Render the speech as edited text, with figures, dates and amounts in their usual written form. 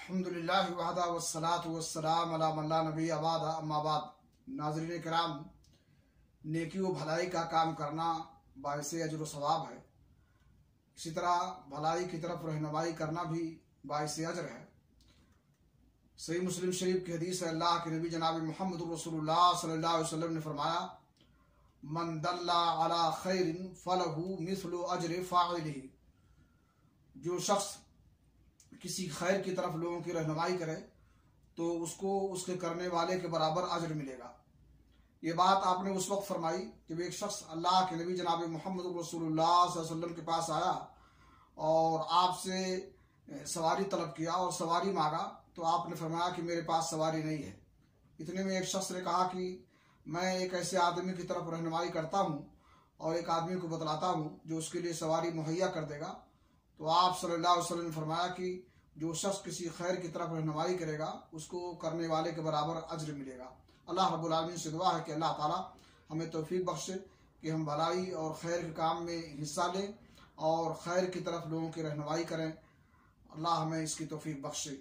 الحمدللہ وحدہ والصلاة والسلام علی من لا نبی بعد اما بعد۔ ناظرین کرام، نیکی و بھلائی کا کام کرنا باعث اجر و ثواب ہے، اسی طرح بھلائی کی طرف رہنمائی کرنا بھی باعث اجر ہے۔ صحیح مسلم شریف کی حدیث ہے، اللہ کے نبی جناب محمد رسول اللہ صلی اللہ علیہ وسلم نے فرمایا، من دل علی خیر فلہ مثل اجر فاعلہ، جو شخص کسی خیر کی طرف لوگوں کی رہنمائی کرے تو اس کو اس کے کرنے والے کے برابر اجر ملے گا۔ یہ بات آپ نے اس وقت فرمائی جب ایک شخص اللہ کے نبی جناب محمد رسول اللہ صلی اللہ علیہ وسلم کے پاس آیا اور آپ سے سواری طلب کیا اور سواری مانگا، تو آپ نے فرمایا کہ میرے پاس سواری نہیں ہے۔ اتنے میں ایک شخص نے کہا کہ میں ایک ایسے آدمی کی طرف رہنمائی کرتا ہوں اور ایک آدمی کو بتلاتا ہوں جو اس کے لیے سواری مہیا کر دے گا۔ تو آپ صلی اللہ علیہ وسلم نے فرمایا کہ جو شخص کسی خیر کی طرف رہنمائی کرے گا اس کو کرنے والے کے برابر اجر ملے گا۔ اللہ رب العالمین سے دعا ہے کہ اللہ تعالی ہمیں توفیق بخشے کہ ہم بھلائی اور خیر کے کام میں حصہ لیں اور خیر کی طرف لوگوں کی رہنمائی کریں۔ اللہ ہمیں اس کی توفیق بخشے۔